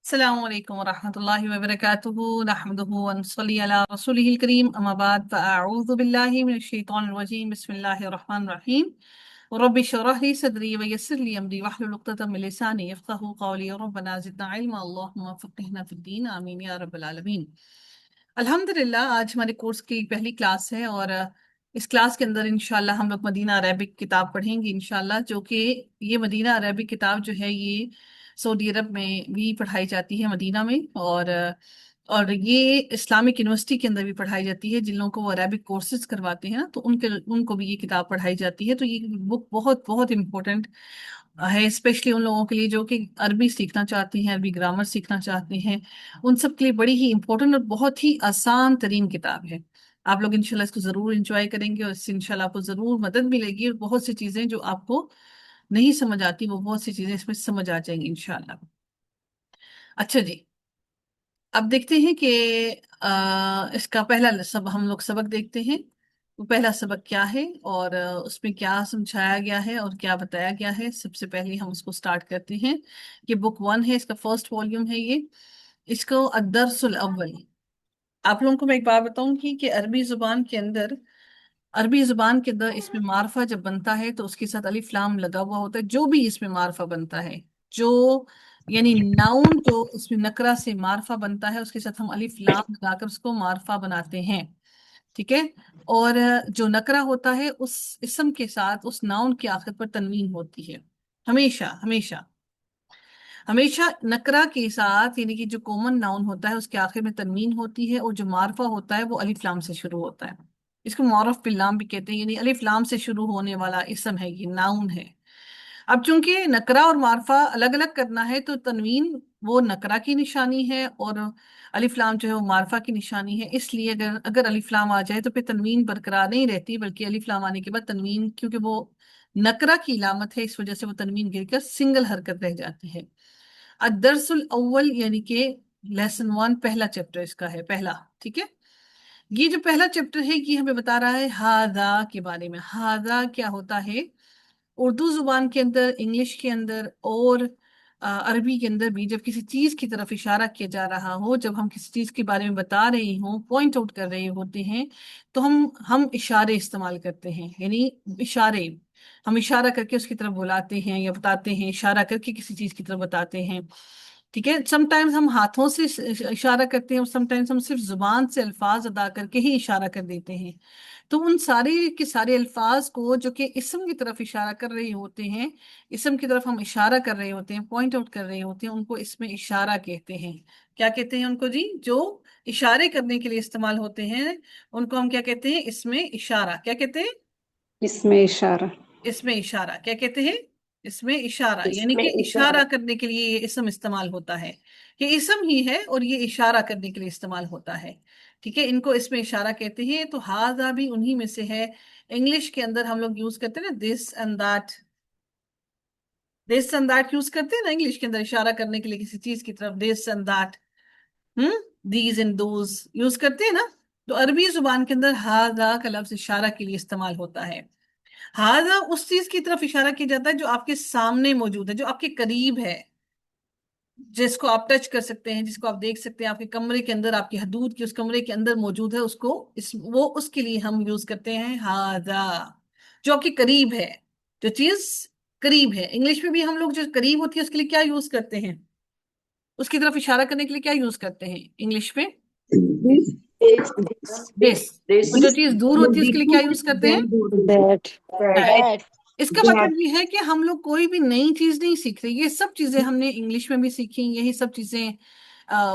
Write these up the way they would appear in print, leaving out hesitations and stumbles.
अस्सलामु अलैकुम वरहमतुल्लाहि वबरकातुहू नहमदुहू व नसल्ली अला रसूलिहिल करीम अम्मा बाद फअऊज़ु बिल्लाहि मिनश शैतानिर रजीम बिस्मिल्लाहिर रहमानिर रहीम रब्बि इश्रह ली सदरी व यस्सिर ली अमरी वहलुल उक़्दतम मिन लिसानी यफ़क़हू क़ौली रब्बना ज़िदना इल्मा अल्लाहुम्मा फ़क़िहना फ़िद्दीन आमीन या रब्बल आलमीन। अल्हम्दुलिल्लाह आज हमारे कोर्स की पहली क्लास है और इस क्लास के अंदर इंशाल्लाह हम लोग मदीना अरेबिक किताब पढ़ेंगे इंशाल्लाह, जो कि ये मदीना अरेबिक किताब जो है ये सऊदी अरब में भी पढ़ाई जाती है मदीना में, और ये इस्लामिक यूनिवर्सिटी के अंदर भी पढ़ाई जाती है। जिन लोगों को वो अरेबिक कोर्सेज करवाते हैं ना, तो उनको भी ये किताब पढ़ाई जाती है। तो ये बुक बहुत बहुत इम्पोर्टेंट है, स्पेशली उन लोगों के लिए जो कि अरबी सीखना चाहते हैं, अरबी ग्रामर सीखना चाहते हैं। उन सब के लिए बड़ी ही इंपॉर्टेंट और बहुत ही आसान तरीन किताब है। आप लोग इंशाल्लाह इसको जरूर इंजॉय करेंगे और इससे इंशाल्लाह आपको जरूर मदद मिलेगी, और बहुत सी चीजें जो आपको नहीं समझ आती वो बहुत सी चीजें इसमें समझ आ जाएंगी इंशाल्लाह। अच्छा जी, अब देखते हैं कि इसका पहला सब हम लोग सबक देखते हैं। वो पहला सबक क्या है और उसमें क्या समझाया गया है और क्या बताया गया है। सबसे पहले हम उसको स्टार्ट करते हैं। ये बुक वन है, इसका फर्स्ट वॉल्यूम है ये। इसको अदरसुल अव्वल। आप लोगों को मैं एक बात बताऊंगी कि अरबी जुबान के अंदर इसमें मार्फा जब बनता है तो उसके साथ अलिफ लाम लगा हुआ होता है। जो भी इसमें मार्फा बनता है, जो यानी नाउन जो इसमें नकरा से मार्फा बनता है, उसके साथ हम अलिफ लाम लगाकर उसको मार्फा बनाते हैं। ठीक है। और जो नकरा होता है उस इसम के साथ उस नाउन के आखिर पर तनवीन होती है। हमेशा हमेशा हमेशा नकरा के साथ, यानी कि जो कॉमन नाउन होता है उसके आखिर में तनवीन होती है, और जो मार्फा होता है वो अलिफ लाम से शुरू होता है। इसको मारफ बिल लाम भी कहते हैं, यानी अलिफ लाम से शुरू होने वाला इसम है, ये नाउन है। अब चूंकि नकरा और मार्फा अलग अलग करना है, तो तनवीन वो नकरा की निशानी है और अलिफ लाम जो है वो मार्फा की निशानी है। इसलिए अगर अगर अलिफ लाम आ जाए तो फिर तनवीन बरकरार नहीं रहती, बल्कि अलिफ लाम आने के बाद तनवीन, क्योंकि वो नकरा की इलामत है, इस वजह से वो तनवीन गिरकर सिंगल हरकत रह जाती है। अदरसुल अव्वल यानी कि लेसन वन, पहला चैप्टर इसका है, पहला। ठीक है। ये जो पहला चैप्टर है ये हमें बता रहा है हादा के बारे में। हादा क्या होता है? उर्दू जुबान के अंदर, इंग्लिश के अंदर और अरबी के अंदर भी जब किसी चीज की तरफ इशारा किया जा रहा हो, जब हम किसी चीज के बारे में बता रहे हों, पॉइंट आउट कर रहे होते हैं, तो हम इशारे इस्तेमाल करते हैं। यानी इशारे, हम इशारा करके उसकी तरफ बुलाते हैं या बताते हैं, इशारा करके किसी चीज की तरफ बताते हैं। ठीक है। समटाइम्स हम हाथों से इशारा करते हैं और समटाइम्स हम सिर्फ जुबान से अल्फाज अदा करके ही इशारा कर देते हैं। तो उन सारे के सारे अल्फाज को जो कि इसम की तरफ इशारा कर रहे होते हैं, इसम की तरफ हम इशारा कर रहे होते हैं, पॉइंट आउट कर रहे होते हैं, उनको इसमें इशारा कहते हैं। क्या कहते हैं उनको जी? जो इशारे करने के लिए इस्तेमाल होते हैं उनको हम क्या कहते हैं? इसमें इशारा। क्या कहते हैं? इसमें इशारा। इसमें इशारा। क्या कहते हैं? इसमें इशारा, यानी इसमें कि इशारा। इशारा करने के लिए ये इसम इस्तेमाल होता है। ये इसम ही है और ये इशारा करने के लिए इस्तेमाल होता है। ठीक है। इनको इसमें इशारा कहते हैं। तो हाजा भी उन्हीं में से है। इंग्लिश के अंदर हम लोग यूज करते हैं ना this and that. This and that use करते हैं ना इंग्लिश के अंदर इशारा करने के लिए किसी चीज की तरफ, this and that. These and those use करते हैं ना। तो अरबी जुबान के अंदर हाजा का लफ्ज इशारा के लिए इस्तेमाल होता है। हाजा उस चीज की तरफ इशारा किया जाता है जो आपके सामने मौजूद है, जो आपके करीब है, जिसको आप टच कर सकते हैं, जिसको आप देख सकते हैं, आपके कमरे के अंदर, आपकी हदूद की उस कमरे के अंदर मौजूद है, उसको वो उसके लिए हम यूज करते हैं हाजा। जो आपके करीब है, जो चीज करीब है। इंग्लिश में भी हम लोग जो करीब होती है उसके लिए क्या यूज करते हैं? उसकी तरफ इशारा करने के लिए क्या यूज करते हैं इंग्लिश में? This this. और जो this चीज दूर होती है उसके लिए क्या यूज करते हैं? that that. That. इसका मतलब ये है कि हम लोग कोई भी नई चीज नहीं सीख रहे। ये सब चीजें हमने इंग्लिश में भी सीखी, यही सब चीजें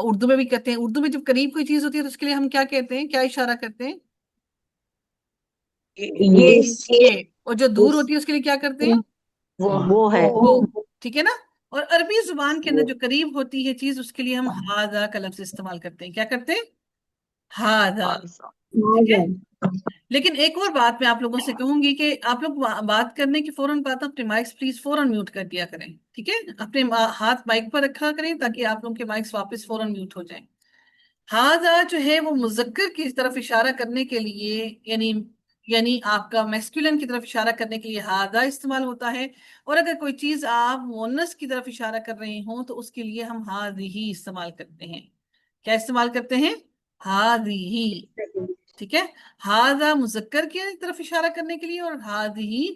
उर्दू में भी करते हैं। उर्दू में जब करीब कोई चीज होती है तो उसके लिए हम क्या कहते हैं, क्या इशारा करते हैं? ये ये। और जो दूर होती है उसके लिए क्या करते हैं? वो है। वो। ठीक है ना। और अरबी जुबान के अंदर वो जो करीब होती है चीज, उसके लिए हम हाजा का लफ्ज इस्तेमाल करते हैं। क्या करते हैं? हाजा। ठीक है। लेकिन एक और बात मैं आप लोगों से कहूंगी कि आप लोग बात करने के फौरन बाद अपने माइक्स प्लीज फौरन म्यूट कर दिया करें। ठीक है। अपने हाथ माइक पर रखा करें ताकि आप लोगों के माइक्स वापस फौरन म्यूट हो जाएं। हाजा जो है वो मुजक्कर की तरफ इशारा करने के लिए, यानी यानी आपका मैस्कुलिन की तरफ इशारा करने के लिए हादा इस्तेमाल होता है। और अगर कोई चीज आप मोनस की तरफ इशारा कर रहे हो तो उसके लिए हम हादिही इस्तेमाल करते हैं। क्या इस्तेमाल करते हैं? हादिही। ठीक है। हादा मुजक्कर की तरफ इशारा करने के लिए और हादिही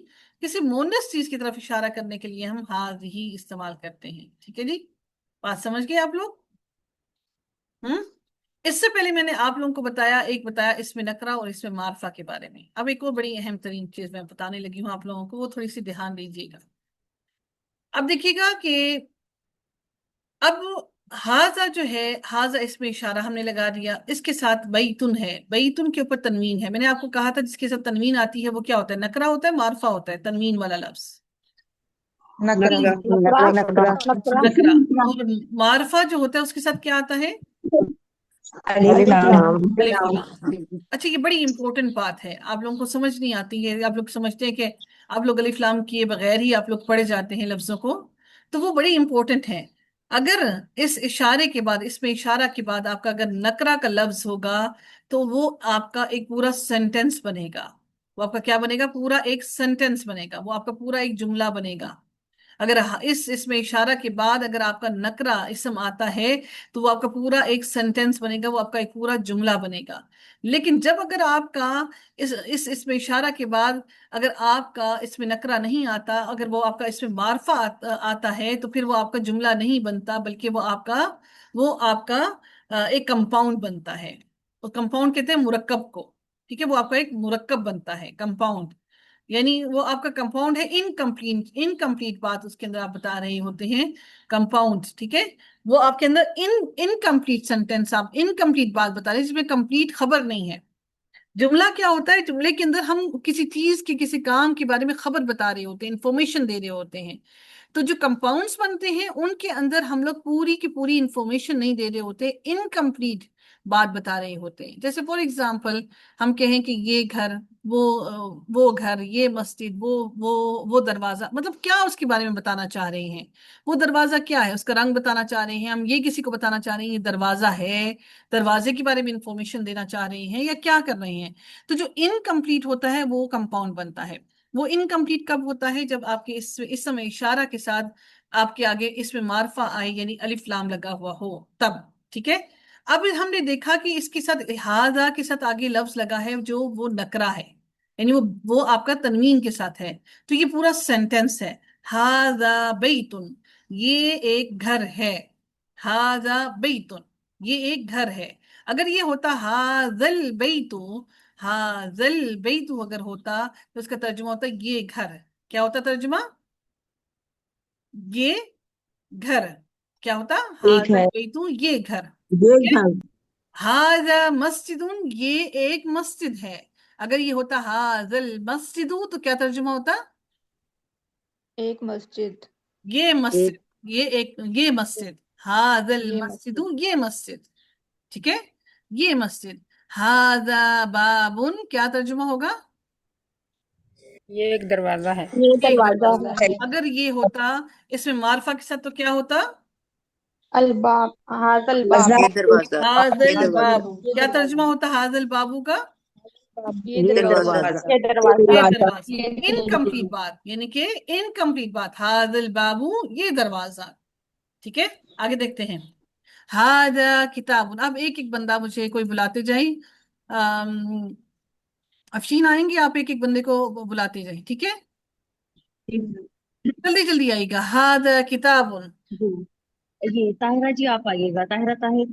किसी मोनस चीज की तरफ इशारा करने के लिए हम हादिही इस्तेमाल करते हैं। ठीक है जी, बात समझ गए आप लोग? हम्म। इससे पहले मैंने आप लोगों को बताया इसमें नकरा और इसमें मारफा के बारे में। अब एक और बड़ी अहम तरीन चीज मैं बताने लगी हूँ आप लोगों को, वो थोड़ी सी ध्यान दीजिएगा। अब देखिएगा कि अब हाजा जो है, हाजा इसमें इशारा हमने लगा दिया, इसके साथ बैतुन है, बैतुन के ऊपर तनवीन है। मैंने आपको कहा था जिसके साथ तनवीन आती है वो क्या होता है? नकरा होता है, मारफा होता है, तनवीन वाला लफ्ज। नकरा। नकरा नकरा। नकरा नकरा। और मारफा जो होता है उसके साथ क्या आता है? अलिफ अलिफ लाम। लाम। अलिफ लाम। अच्छा, ये बड़ी इंपॉर्टेंट बात है, आप लोगों को समझ नहीं आती है। आप लोग समझते हैं कि आप लोग अलिफ लाम किए बगैर ही आप लोग पढ़े जाते हैं लफ्जों को, तो वो बड़ी इंपॉर्टेंट है। अगर इस इशारे के बाद, इसमें इशारा के बाद आपका अगर नकरा का लफ्ज होगा तो वो आपका एक पूरा सेंटेंस बनेगा। वो आपका क्या बनेगा? पूरा एक सेंटेंस बनेगा, वो आपका पूरा एक जुमला बनेगा। अगर इस इसमें इशारा के बाद अगर आपका नकरा इसम आता है तो वो आपका पूरा एक सेंटेंस बनेगा, वो आपका एक पूरा जुमला बनेगा। लेकिन जब अगर आपका इस इसमें इशारा के बाद अगर आपका इसमें नकरा नहीं आता, अगर वो आपका इसमें मारफा आता है तो फिर वो आपका जुमला नहीं बनता, बल्कि वो आपका एक कंपाउंड बनता है। और कंपाउंड कहते हैं मुरक्कब को। ठीक है, वो आपका एक मुरक्कब बनता है, कंपाउंड। यानी वो आपका कंपाउंड है, इनकम्प्लीट इनकम्प्लीट बात उसके अंदर आप बता रहे होते हैं, कंपाउंड। ठीक है, वो आपके अंदर इनकम्प्लीट सेंटेंस, आप इनकम्प्लीट बात बता रहे हैं जिसमें कंप्लीट खबर नहीं है। जुमला क्या होता है? जुमले के अंदर हम किसी चीज की, किसी काम के बारे में खबर बता रहे होते हैं, इंफॉर्मेशन दे रहे होते हैं। तो जो कंपाउंड्स बनते हैं उनके अंदर हम लोग पूरी की पूरी इंफॉर्मेशन नहीं दे रहे होते, इनकम्प्लीट बात बता रहे होते हैं। जैसे फॉर एग्जांपल हम कहें कि ये घर, वो घर, ये मस्जिद, वो दरवाजा, मतलब क्या उसके बारे में बताना चाह रहे हैं? वो दरवाजा क्या है, उसका रंग बताना चाह रहे हैं हम, ये किसी को बताना चाह रहे हैं ये दरवाजा है, दरवाजे के बारे में इंफॉर्मेशन देना चाह रहे हैं, या क्या कर रहे हैं? तो जो इनकम्प्लीट होता है वो कंपाउंड बनता है। वो इनकम्प्लीट कब होता है? जब आपके इस समय इशारा के साथ आपके आगे इसमें मारफा आए, यानी अलिफ लाम लगा हुआ हो, तब। ठीक है। अब हमने देखा कि इसके साथ हाजा के साथ आगे लफ्ज लगा है जो वो नकरा है, यानी वो आपका तनवीन के साथ है। तो ये पूरा सेंटेंस है, हाजा बैतुन, ये एक घर है। हाजा बैतुन, ये एक घर है। अगर ये होता हाजल बैतु, हाजल बैतु अगर होता तो इसका तर्जुमा होता ये घर। क्या होता तर्जुमा? ये घर। क्या होता? एक हाजल है। बैतु, ये घर। ये ठीक है। घर। हाजा मस्जिदुन, ये एक मस्जिद है। अगर ये होता हाजल मस्जिदु तो क्या तर्जुमा होता? एक मस्जिद। ये मस्जिद, एक। ये मस्जिद। हाजल ये मस्जिद। मस्जिदु, ये मस्जिद। ठीक है, ये मस्जिद। हाजा बाबुन, क्या तर्जुमा होगा? ये एक दरवाजा है। ये ये एक दरवाजा दरवाजा है। है। अगर ये होता इसमें मार्फा के साथ तो क्या होता? अलबाब, हाजल बाब। ये दरवाजा। ये हाजल दरवाजा। बाबू, क्या तर्जुमा होता हाजल बाबू का? ये ये दरवाजा। दरवाजा। ये ये दरवाजा। दरवाजा। इनकम्प्लीट बात, यानी कि इनकम्प्लीट बात, हाजल बाबू, ये दरवाजा। ठीक है, आगे देखते हैं। हाजा किताब। अब एक एक बंदा मुझे कोई बुलाते जाए। अम, अफशीन आएंगे, आप एक एक बंदे को बुलाते जाए, ठीक है? जल्दी जल्दी आएगा। हाजा किताब। जी, ये ताहिरा जी आप आइएगा, ताहिरा ताहिर।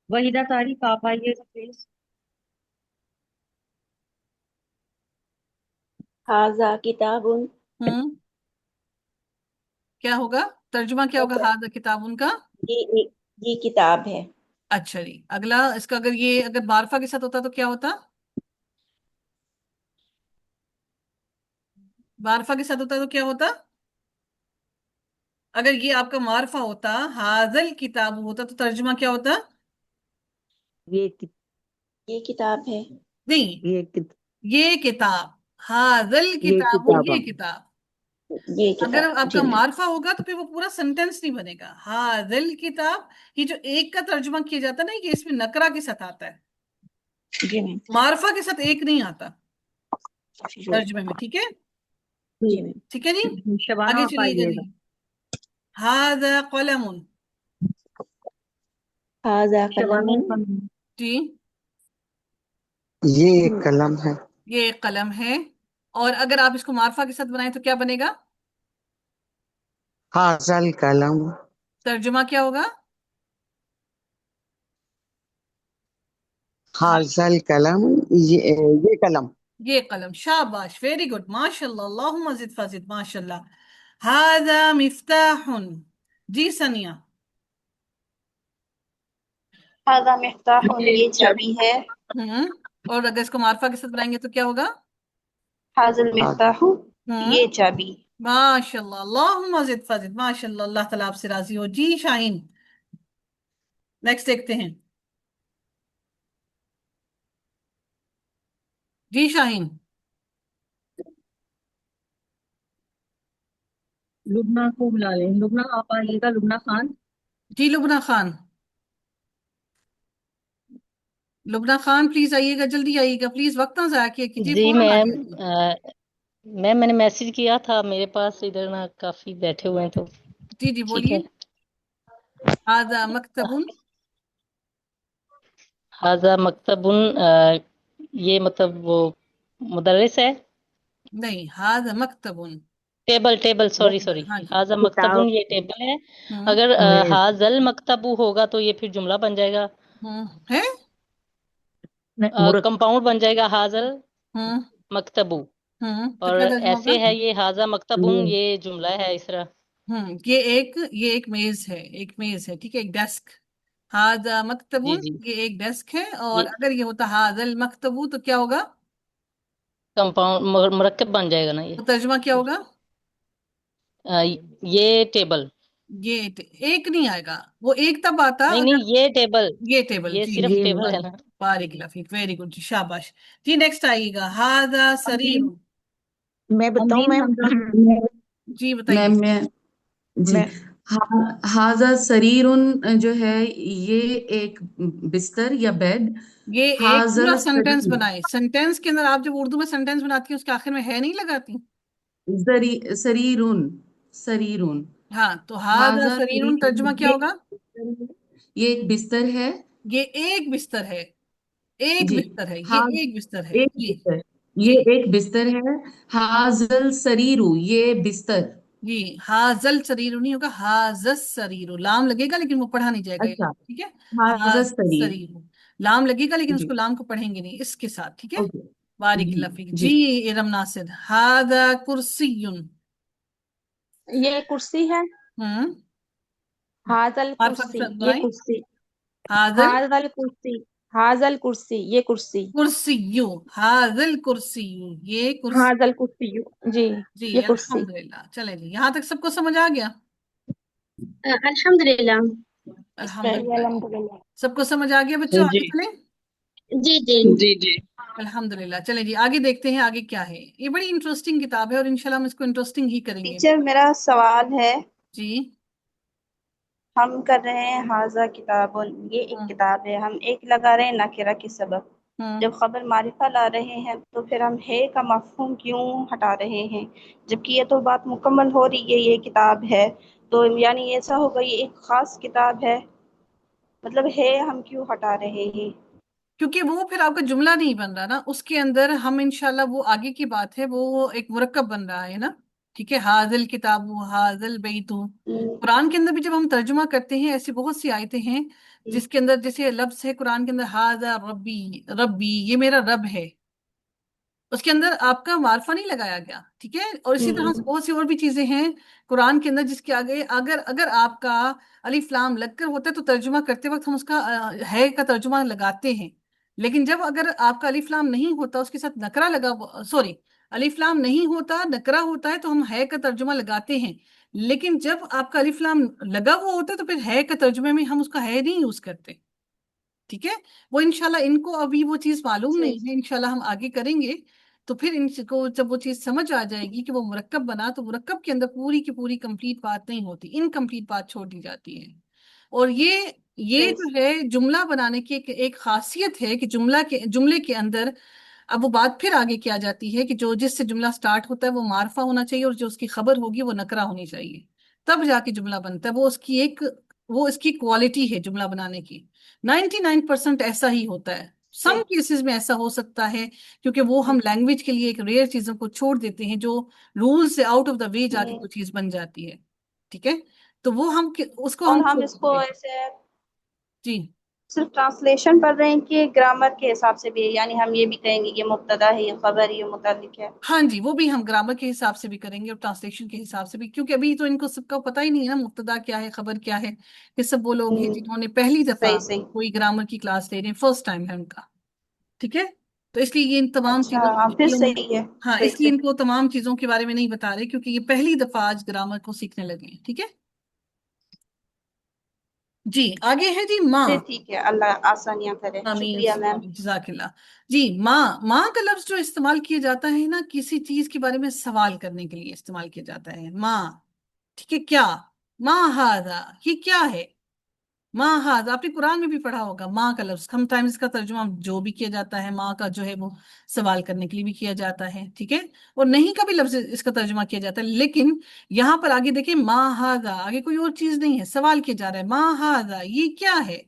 वहीदा तारिक आप आइएगा प्लीज। हाजा किताबुन। हम्म, क्या होगा? तर्जुमा क्या होगा हाजा किताब उनका? ये ये किताब है। अच्छा जी, अगला इसका, अगर ये अगर मार्फा के साथ होता तो क्या होता? मार्फा के साथ होता तो क्या होता? अगर ये आपका मार्फा होता, हाजल किताब होता, तो तर्जुमा क्या होता? ये कि, ये किताब है। नहीं, ये कि, ये किताब। हाजल ये किताब, किताबा। ये किताब। ये अगर किताब आपका जी। मार्फा होगा तो फिर वो पूरा सेंटेंस नहीं बनेगा। हाजिल किताब, ये जो एक का तर्जुमा किया जाता है ना, ये इसमें नकरा के साथ आता है। जी मैम। मारफा के साथ एक नहीं आता जी तर्जुमे में, ठीक है? जी मैम। ठीक है जी। शबाना आगे आप चलिएगा आइएगा। जी। हादा कलमुन। हाजा शबाना कलमुन। आप आइएगा। जी, ये एक कलम है। ये एक कलम है। और अगर आप इसको मारफा के साथ बनाए तो क्या बनेगा? हाजल कलम। तर्जुमा क्या होगा? हाँ, हाजल कलम। ये कलम। ये कलम। शाबाश, वेरी गुड, माशाल्लाह, अल्लाहुम्मा जिद फाजिद, माशाल्लाह। हादा मिफ्ताहुन। जी सनिया। हाजा मिफ्ताहुन, ये चाबी है। और अगर इसको मारफा के साथ बनाएंगे तो क्या होगा? हाजल हाज- मिफ्ताहु, हम्म ये चाबी। माशाल्लाह, अल्लाहुम्मा जिद फाजिद, माशाल्लाह, अल्लाह ताला आपसे राजी हो जी। शाहीन, नेक्स्ट देखते हैं। जी शाहीन। लुबना को बुला लें। लुबना आप आइएगा, लुबना खान। जी लुबना खान। लुबना खान प्लीज आइएगा, जल्दी आइएगा प्लीज, वक्त ना जाया कीजिए, जी फौरन आ मैम। जाइए। मैम मैंने मैसेज किया था, मेरे पास इधर ना काफी बैठे हुए हैं तो जी जी ठीक बोलिए। है। हाजा मकतबुन। हाजा मकतबुन, ये मतलब वो मुदर्रिस है। नहीं, हाजा मकतबुन। Table table, sorry sorry. हाँ जी। हाजा किताब मकतबुन, ये टेबल है। हम्म अगर में हाजल मकतबू होगा तो ये फिर जुमला बन जाएगा, है। मुरक कंपाउंड बन जाएगा हाजल हम्म मकतबू। तो और क्या तर्जुमा होगा? ऐसे है ये हाजा मकतबुन, में ये जुमला है इस तरह। ये एक मेज है, एक मेज है, ठीक है, एक डेस्क। हाजा जी मकतबुन, जी। ये एक डेस्क है। और ये अगर ये होता हाजल मकतबू तो क्या होगा? कंपाउंड मुरक्कब बन जाएगा ना तो ये। तर्जुमा क्या होगा? अ, ये टेबल। एक नहीं आएगा। वो एक तब आता नहीं अगर नहीं, ये टेबल। ये टेबल। ये जी सिर्फ जी, ये टेबल है बारिक, ना। बारिक लफीक, वेरी गुड जी, शाबाश। जी नेक्स्ट आइएगा, हाजा सरीर। अमरीन। मैं बताऊं अमरीन मैम। हमजा। जी मैम बताइए। मैं जी। मैं हाजा सरीरुन जो है ये एक बिस्तर या बेड। ये एक पूरा हाजल सेंटेंस सरीर। बनाए। सेंटेंस के अंदर आप जब उर्दू में सेंटेंस बनाती हैं उसके आखिर में है नहीं लगाती? सरीरुन। सरीरुन। हाँ, तो हाजा हाजा सरीरुन तर्जुमा सरीरुन, क्या होगा? ये एक बिस्तर है। ये एक बिस्तर है। एक जी। बिस्तर है, ये हाज एक बिस्तर है एक जी। बिस्तर, ये जी एक बिस्तर है। हाजल सरीरु, ये बिस्तर। जी, हाजल सरीरु नहीं होगा, हाजस सरीरु, लाम लगेगा लेकिन वो पढ़ा नहीं जाएगा यहाँ, अच्छा। ठीक है? हाजा हाजस सरीर। सरीरु, लाम लगेगा लेकिन जी। उसको लाम को पढ़ेंगे नहीं इसके साथ, ठीक है? ओके। बारिक जी। लफीक जी। जी। इरम नासिर, हादा कुर्सियुन। ये कुर्सी है। हम्म हाजल मार्फा के कुर्सी, साथ ये बनाए। कुर्सी। हाजल हाजल कुर्सी। हाजल कुर्सी, ये कुर्सी। कुर्सियु। हाजल कुर्सियु, ये कुर्सी। हाजल कुर्सी, जी। जी ये कुर्सी। अल्हम्दुलिल्लाह, चले जी, यहाँ तक सबको समझ आ गया? अल्हम्दुलिल्लाह। अल्हम्दुलिल्लाह जी। अल्हम्दुलिल्लाह। सबको समझ आ गया बच्चों, आगे जी चले। जी जी। जी जी। अल्हम्दुलिल्लाह, चले जी आगे देखते हैं आगे क्या है। ये बड़ी इंटरेस्टिंग किताब है और इंशाल्लाह हम इसको इंटरेस्टिंग ही करेंगे। टीचर, मेरा सवाल है। जी। हम कर रहे हैं हाजा किताबुन, ये एक हम्म किताब है। हम एक लगा रहे हैं नकिरा के सबब। हम्म जब खबर मारिफा ला रहे हैं तो फिर हम है का मफहूम क्यों हटा रहे हैं? जबकि ये तो बात मुकम्मल हो रही है, ये किताब है। तो यानी ऐसा होगा ये एक खास किताब है, मतलब है हम क्यों हटा रहे हैं? क्योंकि वो फिर आपका जुमला नहीं बन रहा ना उसके अंदर, हम इंशाल्लाह वो आगे की बात है, वो एक मुरक्कब बन रहा है ना। ठीक है, हाजिल किताबु हाजिल बैतु। कुरान के अंदर भी जब हम तर्जुमा करते हैं ऐसी बहुत सी आयतें हैं जिसके अंदर जैसे लफ्ज है कुरान के अंदर, हाजा रब्बी, रब्बी ये मेरा रब है, उसके अंदर आपका मार्फा नहीं लगाया गया, ठीक है? और इसी तरह से बहुत सी और भी चीजें हैं कुरान के अंदर जिसके आगे अगर अगर आपका अलिफ लाम लगकर होता है तो तर्जुमा करते वक्त हम उसका है का तर्जुमा लगाते हैं। लेकिन जब अगर आपका अलिफ लाम नहीं होता उसके साथ नकरा लगा, सॉरी, अलिफ लाम नहीं होता नकरा होता है तो हम है का तर्जुमा लगाते हैं। लेकिन जब आपका अलिफ लाम लगा हुआ होता है तो फिर है का तर्जुमे में हम उसका है नहीं यूज करते, ठीक है? वो इंशाल्लाह इनको अभी वो चीज मालूम नहीं है, इंशाल्लाह हम आगे करेंगे। तो फिर इनको जब वो चीज समझ आ जाएगी कि वो मुरक्कब बना, तो मुरक्कब के अंदर पूरी की पूरी कंप्लीट बात नहीं होती, इनकम्प्लीट बात छोड़ दी जाती है। और ये ये जो है जुमला बनाने की एक खासियत है कि जुमले के अंदर अब वो बात फिर आगे क्या जाती है कि जो जिससे जुमला स्टार्ट होता है वो मार्फा होना चाहिए और जो उसकी खबर होगी वो नकरा होनी चाहिए, तब जाके जुमला बनता है। वो इसकी क्वालिटी है जुमला बनाने की। 99% ऐसा ही होता है। सम जी केसेस में ऐसा हो सकता है क्योंकि वो हम लैंग्वेज के लिए एक रेयर चीजों को छोड़ देते हैं जो रूल से आउट ऑफ द वे जाके जी। कोई चीज बन जाती है। ठीक है, तो वो उसको और हम हम छोड़ देते इसको हैं। ऐसे जी सिर्फ ट्रांसलेशन पढ़ रहे हैं कि ग्रामर के हिसाब से भी, यानी हम ये भी कहेंगे ये मुब्तदा है, ये खबर है, ये मुतल्लिक है। हाँ जी, वो भी हम ग्रामर के हिसाब से भी करेंगे और ट्रांसलेशन के हिसाब से भी, क्योंकि अभी तो इनको सबका पता ही नहीं है ना मुब्तदा क्या है खबर क्या है। ये सब वो लोग हैं जिन्होंने पहली दफा सही सही। कोई ग्रामर की क्लास ले रहे हैं, फर्स्ट टाइम है उनका। ठीक है, तो इसलिए ये इन तमाम अच्छा, चीजों हाँ फिर इसलिए सही है। हाँ, सही इसलिए से। इनको तमाम चीजों के बारे में नहीं बता रहे क्योंकि ये पहली दफा आज ग्रामर को सीखने लगे हैं। ठीक है जी, आगे है जी माँ। फिर ठीक है, अल्लाह आसानियां करे, आमीन शुक्रिया मैम। आमीन, जजाकिल्ला। जी माँ, माँ का लफ्ज जो इस्तेमाल किया जाता है ना किसी चीज के बारे में सवाल करने के लिए इस्तेमाल किया जाता है माँ। ठीक है, क्या माँ हादा, ये क्या है। माँ हादा आपने कुरान में भी पढ़ा होगा। माँ का लफ्ज समटाइम्स इसका तर्जुमा जो भी किया जाता है माँ का जो है वो सवाल करने के लिए भी किया जाता है। ठीक है, और नहीं का भी लफ्ज इसका तर्जुमा किया जाता है, लेकिन यहाँ पर आगे देखिए माँ हादा, आगे कोई और चीज नहीं है, सवाल किया जा रहा है माँ हादा ये क्या है।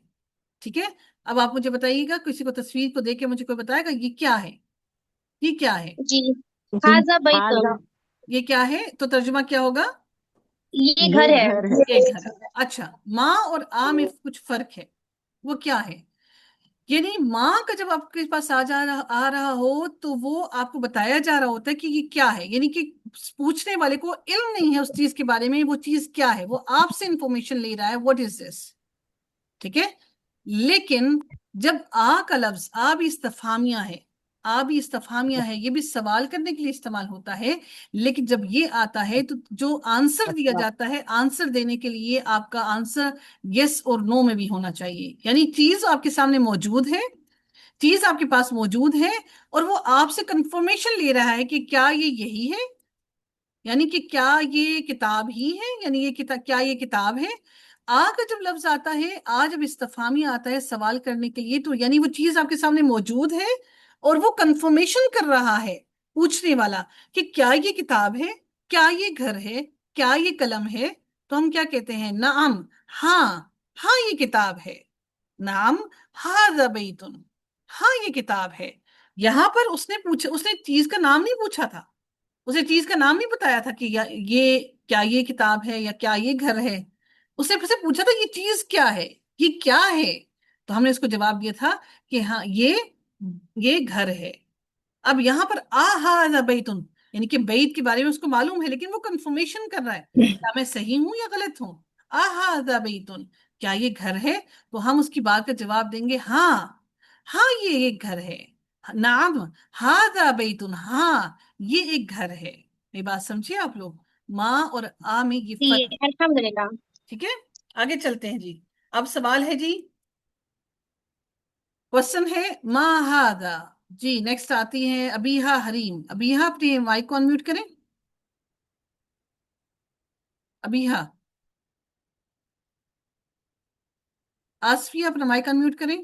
ठीक है, अब आप मुझे बताइएगा, किसी को तस्वीर को देख के मुझे कोई बताएगा ये क्या है, ये क्या है। जी। जी हाजा हाजा, बैतुन। ये क्या है तो तर्जुमा क्या होगा। ये ये घर है। घर है। ये घर है। अच्छा, माँ और आ में कुछ फर्क है, वो क्या है। यानी माँ का जब आपके पास आ रहा हो तो वो आपको बताया जा रहा होता है कि ये क्या है, यानी कि पूछने वाले को इल्म नहीं है उस चीज के बारे में, वो चीज क्या है, वो आपसे इंफॉर्मेशन ले रहा है व्हाट इज दिस। ठीक है, लेकिन जब आ का लफ्ज आ भी इस्तफामिया है, आ भी इस्तफामिया है, ये भी सवाल करने के लिए इस्तेमाल होता है, लेकिन जब ये आता है तो जो आंसर दिया अच्छा, जाता है आंसर देने के लिए आपका आंसर यस और नो में भी होना चाहिए। यानी चीज आपके सामने मौजूद है, चीज आपके पास मौजूद है और वो आपसे कंफर्मेशन ले रहा है कि क्या ये यही है, यानी कि क्या ये किताब ही है, यानी ये किताब, क्या ये किताब है। आ का जब लफ्ज आता है, आ जब इस्तफामी आता है सवाल करने के लिए, तो यानी वो चीज आपके सामने मौजूद है और वो कंफर्मेशन कर रहा है पूछने वाला कि क्या ये किताब है, क्या ये घर है, क्या ये कलम है। तो हम क्या कहते हैं, नाम, हाँ, हाँ ये किताब है। नाम हाज़ा बैतुन, हाँ ये किताब है। यहां पर उसने पूछा, उसने चीज का नाम नहीं पूछा था, उसे चीज का नाम नहीं बताया था कि ये क्या ये किताब है या क्या ये घर है। उसने फिर से पूछा था ये चीज क्या है, ये क्या है। तो हमने इसको जवाब दिया था कि हाँ ये घर है। अब यहाँ पर आहा बैतुन, यानी कि बैत के बारे में उसको मालूम है लेकिन वो कंफर्मेशन कर रहा है क्या मैं सही हूं या गलत हूं। आहा बैतुन, क्या ये घर है। तो हम उसकी बात का जवाब देंगे हाँ, हाँ ये एक घर है। नाम हाजा बैतुन, हाँ ये एक घर है। मेरी बात समझिए आप लोग, माँ और आ में ये जी फर्क। अल्हम्दुलिल्लाह। ठीक है, आगे चलते हैं जी। अब सवाल है जी, क्वेश्चन है मा हादा। जी नेक्स्ट आती है अबीहा हरीम। अबीहा अपने माइक को अनम्यूट करें। अबीहा, आसफिया अपना माइक अनम्यूट करें।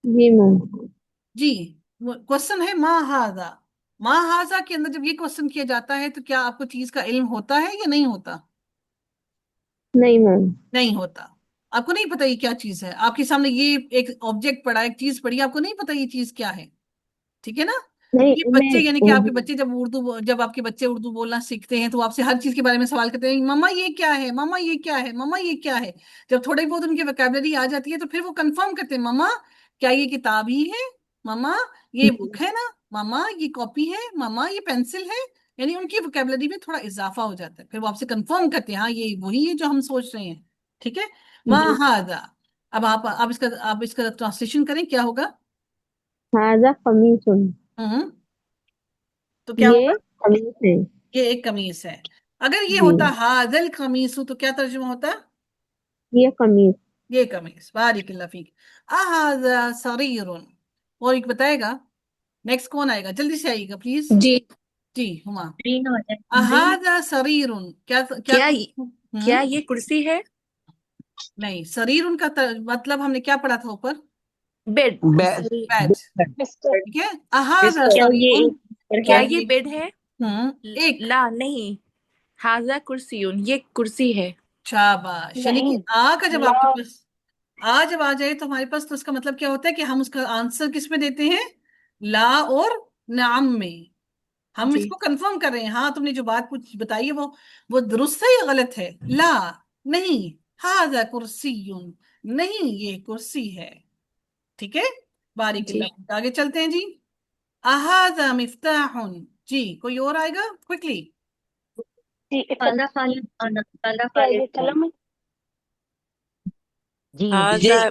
जी मैम। जी, क्वेश्चन है मा हादा। मा हाजा के अंदर जब ये क्वेश्चन किया जाता है तो क्या आपको चीज का इल्म होता है या नहीं होता। नहीं मैम। नहीं होता। आपको नहीं पता ये क्या चीज है, आपके सामने ये एक ऑब्जेक्ट पड़ा है, एक चीज पड़ी है, आपको नहीं पता ये चीज क्या है। ठीक है ना। नहीं ये मैं बच्चे, यानी कि आपके उर्दू। बच्चे जब आपके बच्चे उर्दू बोलना सीखते हैं तो वो आपसे हर चीज के बारे में सवाल करते हैं, मम्मा ये क्या है, मम्मा ये क्या है, मम्मा ये क्या है। जब थोड़ी बहुत उनकी वोकैबुलरी आ जाती है तो फिर वो कंफर्म करते हैं, मम्मा क्या ये किताब ही है, मम्मा ये बुक है ना, मम्मा ये कॉपी है, मम्मा ये पेंसिल है। यानी उनकी वोकैबुलरी में थोड़ा इजाफा हो जाता है, फिर वो आपसे कंफर्म करते हैं हाँ ये वही है जो हम सोच रहे हैं। ठीक है, माँ जी। हादा। अब आप इसका ट्रांसलेशन करें क्या होगा। हाजा कमीसुन। हम्म, तो क्या ये होगा। कमीज है। ये एक कमीज है। अगर ये जी। होता हाजल कमीसु तो क्या तर्जुमा होता। ये कमीज। ये कमीज, बारिकल्लाह फीक। अहाजा सरीरुन। और एक बताएगा, नेक्स्ट कौन आएगा, जल्दी से आइएगा प्लीज। जी। जी हुमा। ग्रीन हो जाए। ग्रीन। अहाजा सरीरुन, क्या क्या। क्या हम्म, क्या ये कुर्सी है? नहीं, शरीर उनका मतलब हमने क्या पढ़ा था ऊपर? बेड। बेड। बेड। बिस्तर। ठीक है, अहाजा बिस्तर। क्या ये शरीरुन। एक बिस्तर क्या है? ये बेड है? एक। ला नहीं, हाजा कुर्सियुन, ये कुर्सी है। शाबाश, यानी कि नहीं, आ का जब ला। आपके पास आ जब आ जाए तो हमारे पास, तो उसका मतलब क्या होता है कि हम उसका आंसर किस में देते हैं? ला और नाम में। हम जी। इसको कंफर्म कर रहे हैं, हाँ तुमने जो बात पूछ बताई है वो दुरुस्त है या गलत है? ला नहीं, हाजा कुर्सियुन नहीं, ये कुर्सी है। ठीक है, बारीक जी। अल्लाह। आगे चलते हैं जी। अहाजा मिफ्ताहुन। जी, कोई और आएगा क्विकली? जी काला खालिद खाना, काला क्या ये खालिद खाना। कलम है? जी हाजा, ये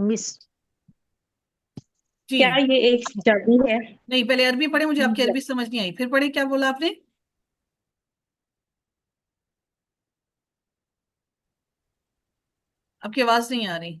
मिस जी, क्या ये एक चाबी है? नहीं, पहले अरबी पढ़े, मुझे आपकी अरबी समझ नहीं आई, फिर पढ़े, क्या बोला आपने? आपकी आवाज नहीं आ रही।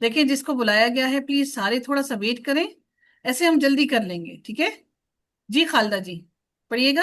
देखिए, जिसको बुलाया गया है प्लीज सारे थोड़ा सा वेट करें, ऐसे हम जल्दी कर लेंगे, ठीक है? जी खालदा जी, पढ़िएगा।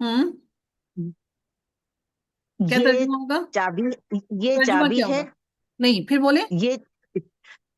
हम्म। क्या ये तर्जुमा होगा? चाबी ये तर्जुमा चाबी क्या है। होगा? नहीं, फिर बोले। ये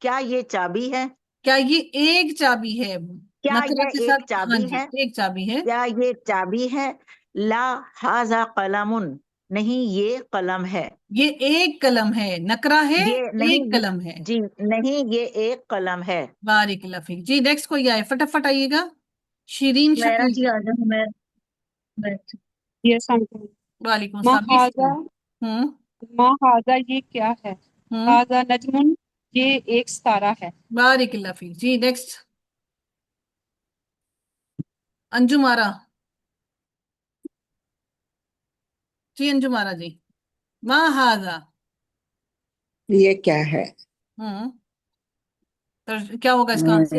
क्या ये चाबी है? क्या ये एक चाबी है? क्या नकरा यह के साथ, एक हाँ चाबी जी, है? एक चाबी है। क्या ये चाबी है? ला हाजा कलमुन नहीं ये कलम है। ये एक कलम है, नकरा है, ये नहीं एक कलम है। जी नहीं ये एक कलम है। बारिक लफीक जी। नेक्स्ट कोई आए, फटाफट आइएगा। शिरीन मेरा शकील। जी आ जाओ। मैं यस अंकल। वालेकुम माँ सलाम हाजा। बिस्मिल्लाह। हम्म। माँ हाजा ये क्या है? हम्म। हाजा नजमुन, ये एक सितारा है। बारिक लफीक जी। नेक्स्ट अंजुम आरा। जी अंजुम आरा जी। माँ हाजा। ये क्या है? हम्म। तो क्या होगा इसका आंसर?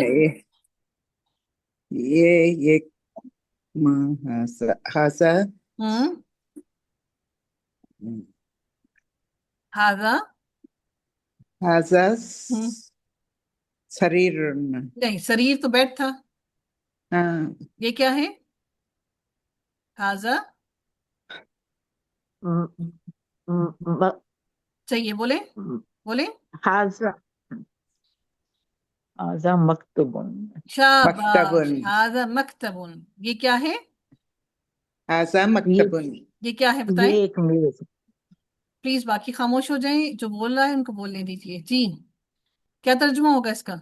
ये हासा हासा हम्म। हाजा। हाजा हम्म। शरीर। नहीं, शरीर तो बैठ था। हाँ, ये क्या है? हाजा। म- म- चाहिए, बोले, म- बोले। हाजा हाजा मकतुबुन शाबाश, मकतबुन। हाजा मकतबुन। ये क्या है? हाजा ये मकतबुन। ये क्या है ये बताएं? एक मेज। प्लीज बाकी खामोश हो जाएं, जो बोल रहा है उनको बोलने दीजिए जी। क्या तर्जुमा होगा इसका?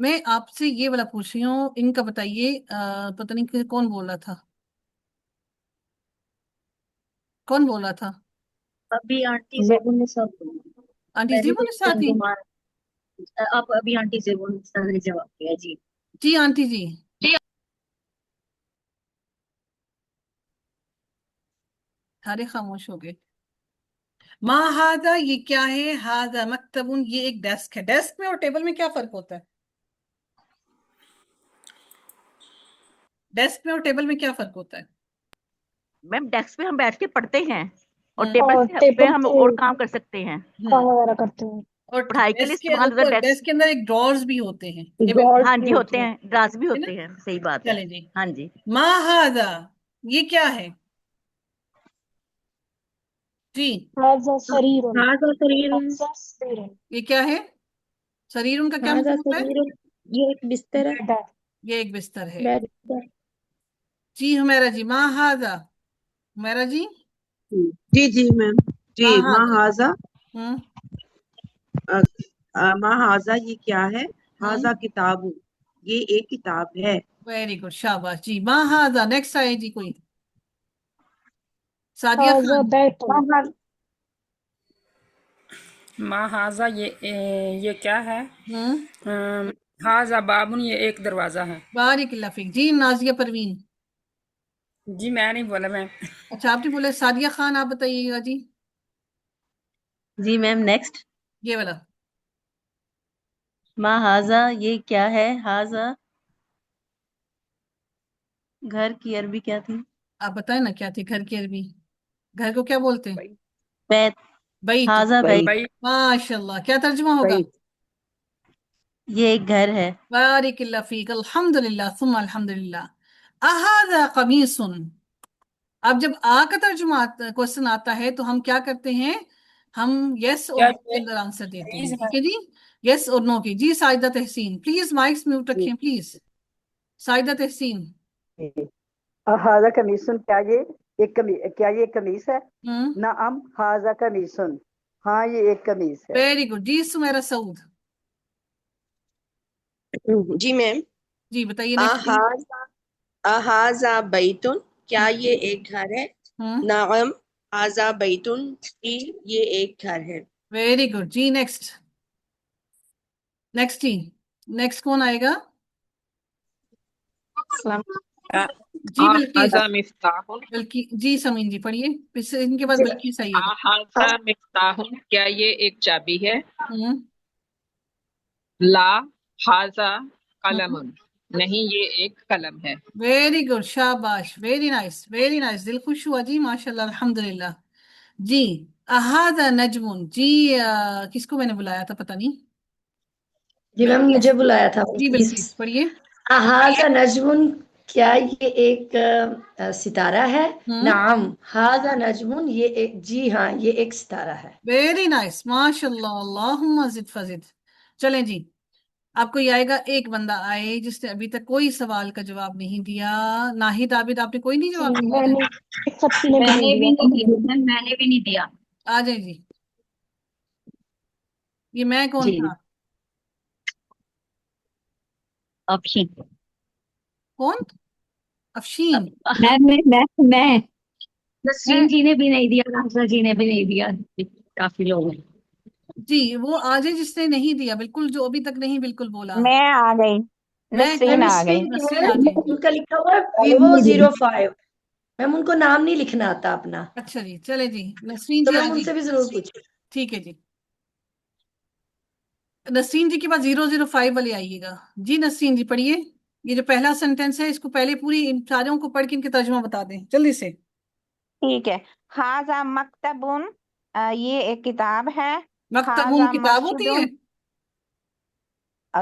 मैं आपसे ये वाला पूछ रही हूँ, इनका बताइए। पता नहीं कौन बोल रहा था, कौन बोल रहा था? अभी आंटी मैं जेबू ने सब आंटी पहले जी तो बोले साथ ही। तर्जुमान। अब अभी आंटी जेबू ने जवाब दिया जी। जी आंटी जी। सारे खामोश हो गए। माँ हाजा ये क्या है? हाजा मकतबुन, ये एक डेस्क है। डेस्क में और टेबल में क्या फर्क होता है? डेस्क में और टेबल में क्या फर्क होता है? मैम डेस्क पे हम बैठ के पढ़ते हैं और हम्म। टेबल और पे टेबल हम पे और काम कर सकते हैं। काम हम्म। वगैरह करते हैं। और पढ़ाई के लिए डेस्क के इस्तेमाल होता है ऊपर, डेस्क। डेस्क के अंदर एक ड्रॉर्स भी होते हैं, टेबल के गॉड हाँ भी जी होती होते है। हैं, ड्रास भी है ना? होते हैं, सही बात है। चले जी। हाँ जी। माँ हाजा ये क्या है जी? हाजा शरीर। हाजा शरीर। हाजा शरीर। ये क्या है? शरीर उनका क्या हाजा मतलब होता है? शरीर। ये एक बिस्तर है। बेड है। ये एक बिस्तर है। बेड पर। जी हुमैरा जी, माँ हाजा। हुमैरा जी। जी जी मैम। जी माँ माँ हाजा। हाजा। हम्म। अ, माँ हाजा ये क्या है? हम्म। हाजा किताबु, ये एक किताब है। वेरी गुड, शाबाश जी। माँ हाजा। नेक्स्ट आए जी कोई? सादिया हाजा खान। बैट। हाजा ये क्या है? हम्म। हाजा बाबुन, ये एक दरवाजा है। बारिक लफीक जी। नाजिया परवीन। जी मैं नहीं बोला मैम। अच्छा, आपने बोले। सादिया खान, आप बताइएगा जी। जी मैम नेक्स्ट। ये वाला। माँ हाजा ये क्या है? हाजा घर की अरबी क्या थी? आप बताएं ना क्या थी घर की अरबी? घर को क्या बोलते हैं? बैत। बैत। हाजा बैत। भाई माशाल्लाह, क्या तर्जुमा होगा? बैत। ये एक घर है। बारिकल्लाह फीक, अल्हम्दुलिल्लाह सुम्मा अल्हम्दुलिल्लाह। अहादा कमीसुन। अब जब आ का तर्जुमा क्वेश्चन आता है तो हम क्या करते हैं? हम यस और क्या नो के ये अंदर आंसर देते हैं, कमीज है? ठीक है जी। यस और नो की। जी साइदा तहसीन, प्लीज माइक्स म्यूट जी। रखें प्लीज। साइदा तहसीन। हाजा कमीसन, क्या ये एक कमीज है? हम्म। नाम हाजा कमीसन, हाँ ये एक कमीज है। वेरी गुड जी। सुमेरा सऊद। जी मैम। जी बताइए नेक्स्ट प्लीज। अहाजा अहाजा बैतुन, क्या हम्म। ये एक घर है? हम्म। नाम हाजा बैतुन, जी ये एक घर है। वेरी गुड जी। नेक्स्ट। नेक्स्ट जी। नेक्स्ट कौन आएगा? जी बिल्किस। हाजा मिफ्ताहुन। बल्कि जी समीन जी पढ़िए, फिर इनके बाद बिल्किस आइएगा। हाजा मिफ्ताहुन, क्या ये एक चाबी है? हम्म। ला हाजा हम्म। कलमुन, नहीं ये एक कलम है। वेरी गुड, शाबाश, वेरी नाइस, वेरी नाइस। दिल खुश हुआ जी, माशाल्लाह अल्हम्दुलिल्लाह। जी। अहादा नजमुन जी। किसको मैंने बुलाया था पता नहीं। जी मैम, बिल्किस। मुझे बुलाया था जी प्लीज। बिल्किस पढ़िए। हाजा नजमुन, क्या ये एक सितारा है? हम्म। नाम हाजा नजमुन, ये एक, जी हाँ ये एक सितारा है। वेरी नाइस, माशाल्लाह, अल्लाहुम्मा जिद फजिद। चलें जी। आपको ये आएगा, एक बंदा आए जिसने अभी तक कोई सवाल का जवाब नहीं दिया। नाहिद, आबिद, आपने कोई नहीं जवाब दिया है? मैंने सच्ची ने भी मैंने नहीं भी दिया। नहीं दिया मैम, मैंने भी नहीं दिया। आ जाए जी। ये मैं कौन जी था? ऑप्शन। कौन? अफशीन। मैं मैं नसरीन जी ने भी नहीं दिया, राजा जी ने भी नहीं दिया। काफी लोग हैं। जी वो आ जाए जिसने नहीं दिया, बिल्कुल, जो अभी तक नहीं बिल्कुल बोला। मैं आ गई, मैं नसरीन मैम आ इसमें गई। ये नसरीन है, आ जाए जी। उनका लिखा हुआ है मैंने Vivo भी नहीं दिया। 05। मैम उनको नाम नहीं लिखना आता अपना, अच्छा जी, चले जी, नसरीन तो जी आ मैम जी। उनसे भी जरूर पूछिए। ठीक है जी। नसरीन जी के बाद 005 वाले आइएगा। जी नसरीन जी पढ़िए। ये जो पहला सेंटेंस है, इसको पहले पूरी इन सारों को पढ़ के इनके तर्जुमा बता दें जल्दी से। ठीक है। हाजा मकतबुन, ये एक किताब है। मकतबुन हाजा किताब होती है? मस्जिदुन,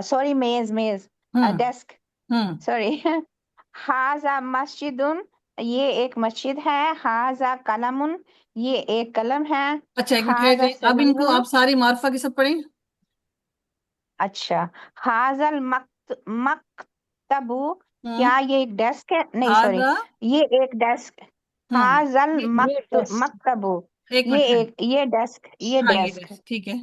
सॉरी मेज मेज, हम्म। डेस्क, हम्म। सॉरी। हाजा मस्जिदुन, ये एक मस्जिद है। हाजा कलमुन, ये एक कलम है। अच्छा, एक मिनट ठहर हाजा जाए, अब इनको सरीरुन, आप सारी मार्फा के सब पढ़ें। अच्छा। हाजल मकतबु, हम्म। क्या ये एक डेस्क है? नहीं सॉरी, हाजा। ये एक डेस्क। हम्म। हाजल ये टेस्ट। मकतबु, एक मिनट ठहर। ये डेस्क, ये हाँ ये डेस्क। देख, ठीक है।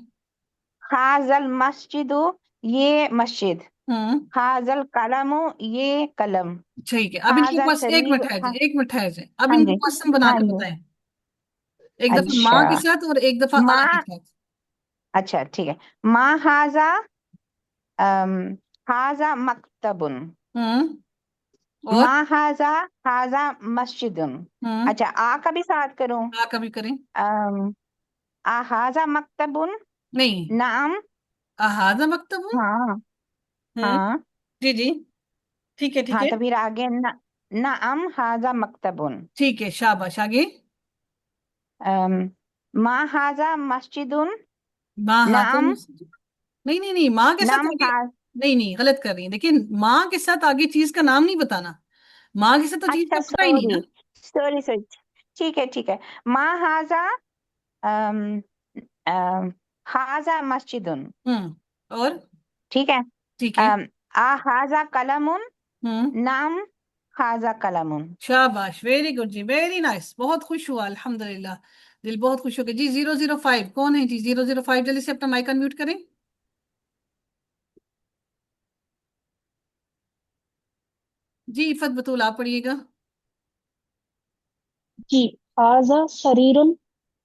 हाजल मस्जिदु, ये मस्जिद। हम्म। हाजल कलमु, ये कलम। ठीक है, अब इनके हाजा पास एक मिनट शरीर, ठहर हाँ, जाए, एक मिनट ठहर जाए, अब हाँ इनको जी, क्वेश्चन बना हाँ के जी। बताएं। एक दफा माँ अच्छा, के साथ और एक दफा आ के माँ, साथ। अच्छा ठीक है। माँ हाजा, अम, हाजा मकतबुन। हम्म। और। माँ हाजा, हाजा मस्जिदुन। हम्म। अच्छा, आ का भी साथ करूं? आ कभी करें। अम, आ हाजा मकतबुन, नहीं। नाम, हाजा मकतब हूँ। हाँ, हम्म। हाँ, जी जी। ठीक है, ठीक हाँ, है। तो फिर आगे नाम हाजा मकतबुन। ठीक है, शाबाश, आगे। अम, माँ हाजा मस्जिदुन, माँ हाजा नाम, नहीं नहीं नहीं, माँ के साथ नाम आगे। हा, नहीं नहीं, गलत कर रही है, देखिए, माँ के साथ आगे चीज का नाम नहीं बताना। माँ के साथ तो चीज का अच्छा पता ही नहीं सॉरी, ना। सॉरी सॉरी, ठीक है ठीक है। माँ हाजा, अम, अम, हाजा मस्जिदुन, और। ठीक है। ठीक है। आ हाजा कलमुन, हम्म। नाम हाजा कलमुन। शाबाश, वेरी गुड जी, वेरी नाइस, बहुत खुश हुआ अल्हम्दुलिल्लाह। दिल बहुत खुश हो गया जी। 005 कौन है जी? 005 जल्दी से अपना माइक अनम्यूट करें। जी इफत बतूल, आप पढ़िएगा। जी। हाजा शरीरुन,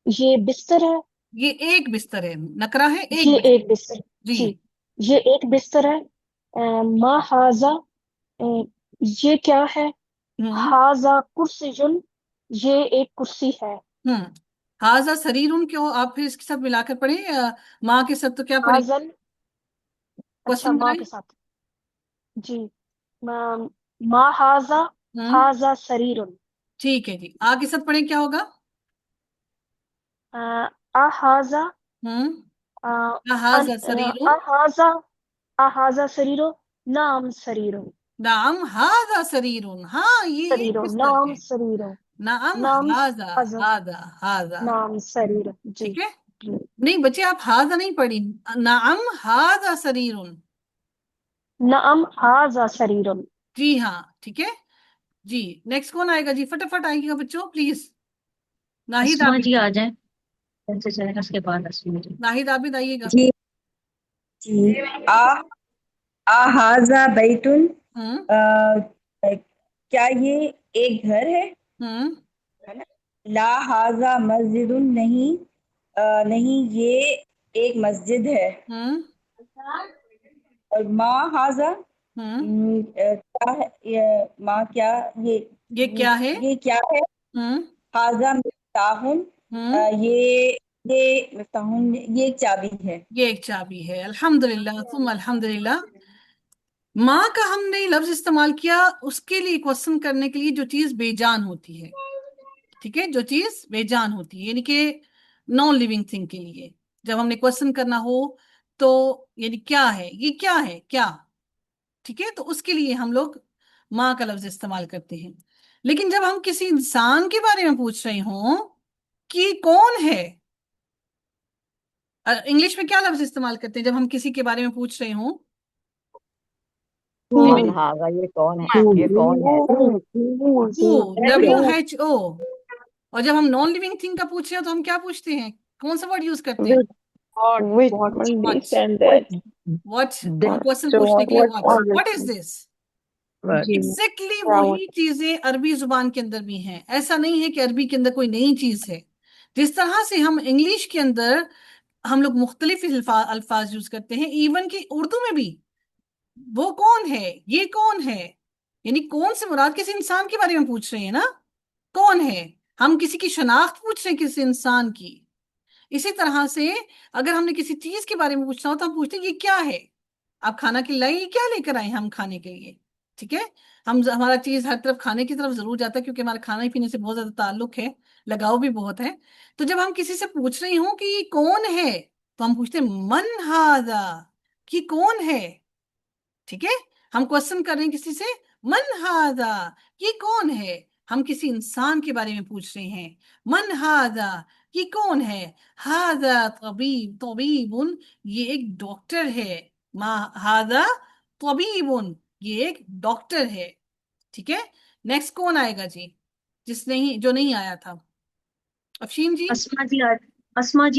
ये बिस्तर है। ये एक बिस्तर है, नकरा है, एक ये बिस्तर। एक बिस्तर। जी। जी, ये एक बिस्तर है। मा हाजा, अ, ये क्या है? हम्म। हाजा कुर्सियुन, ये एक कुर्सी है। हम्म। हाजा सरीरुन क्यों, आप फिर इसके साथ मिलाकर पढ़े, माँ के साथ तो क्या पढ़े? हाजल, अच्छा क्वेश्चन माँ बनाए। के साथ। जी। मा, मा हाजा, हम्म। हाजा शरीरुन। ठीक है जी, आ के साथ पढ़े क्या होगा? अहाजा हाजा सरीरुन, अहाजा अहाजा सरीरो, नाम सरीरो, नाम हाजा सरीरुन, हाँ ये एक सरीरो, बिस्तर नाम है। सरीरो, नाम नाम हाजा, हाजा, हाजा हाजा, नाम सरीरो। जी ठीक है। जी। नहीं बच्चे आप हाजा नहीं पढ़ी, नाम हाजा सरीरुन, नाम हाजा सरीरो। जी हाँ ठीक है जी। नेक्स्ट कौन आएगा जी, फटाफट आएगा बच्चों प्लीज। नाहिद अस्मा जी आबिद, आ जाए, कैसे चलेगा उसके बाद अस्मा जी। नाहिद आबिद आइएगा। जी जी। आ आहाजा बैतुन, हम्म क्या ये एक घर है? हम्म है ना। ला हाजा मस्जिदुन, नहीं नहीं ये एक मस्जिद है। हम्म और माँ हाजा, हम्म क्या है माँ क्या ये ये क्या है? ये क्या है? हम्म हाजा मिफ्ताहुन, हम्म ये मिफ्ताहुन ये एक चाबी है। ये एक चाबी है। अल्हम्दुलिल्लाह तुम अल्हम्दुलिल्लाह। माँ का हमने लफ्ज इस्तेमाल किया उसके लिए, क्वेश्चन करने के लिए जो चीज बेजान होती है, ठीक है, जो चीज बेजान होती है यानी कि नॉन लिविंग थिंग के लिए जब हमने क्वेश्चन करना हो तो, यानी क्या है, ये क्या है, क्या, ठीक है, तो उसके लिए हम लोग माँ का लफ्ज इस्तेमाल करते हैं। लेकिन जब हम किसी इंसान के बारे में पूछ रहे हों कि कौन है, इंग्लिश में क्या लफ्ज इस्तेमाल करते हैं जब हम किसी के बारे में पूछ रहे हों? मन हागा, ये कौन है, ये कौन है? WHO। और जब हम नॉन लिविंग थिंग का पूछ रहे हो तो हम क्या पूछते हैं, कौन सा वर्ड यूज करते हैं? Which व्हाट, व्हाट, हम क्वेश्चन so पूछने के लिए what what is this. what exactly वही चीजें अरबी जुबान के अंदर भी हैं। ऐसा नहीं है कि अरबी के अंदर कोई नई चीज है। जिस तरह से हम इंग्लिश के अंदर हम लोग मुख्तलिफ अल्फाज यूज करते हैं, इवन कि उर्दू में भी वो कौन है, ये कौन है, यानी कौन से मुराद किसी इंसान के बारे में पूछ रहे हैं ना, कौन है, हम किसी की शनाख्त पूछ रहे हैं किसी इंसान की। इसी तरह से अगर हमने किसी चीज के बारे में पूछना हो तो हम पूछते हैं ये क्या है, आप खाना के लिए क्या लेकर आए हम खाने के लिए, ठीक है। हमारा चीज हर तरफ खाने की तरफ जरूर जाता है क्योंकि हमारे खाने पीने से बहुत ज्यादा ताल्लुक है, लगाव भी बहुत है। तो जब हम किसी से पूछ रही हूँ कि ये कौन है तो हम पूछते हैं मन हादा, कि कौन है, ठीक है। हम क्वेश्चन कर रहे हैं किसी से, मन हादा, ये कौन है। हम किसी इंसान के बारे में पूछ रहे हैं, मन हादा, ये कौन है। हादा तबीब, तबीबुन, ये एक डॉक्टर है। मा हादा तबीबुन, ये एक डॉक्टर है, ठीक है। नेक्स्ट कौन आएगा जी, जिसने ही जो नहीं आया था? अफशीन जी। अस्मा जी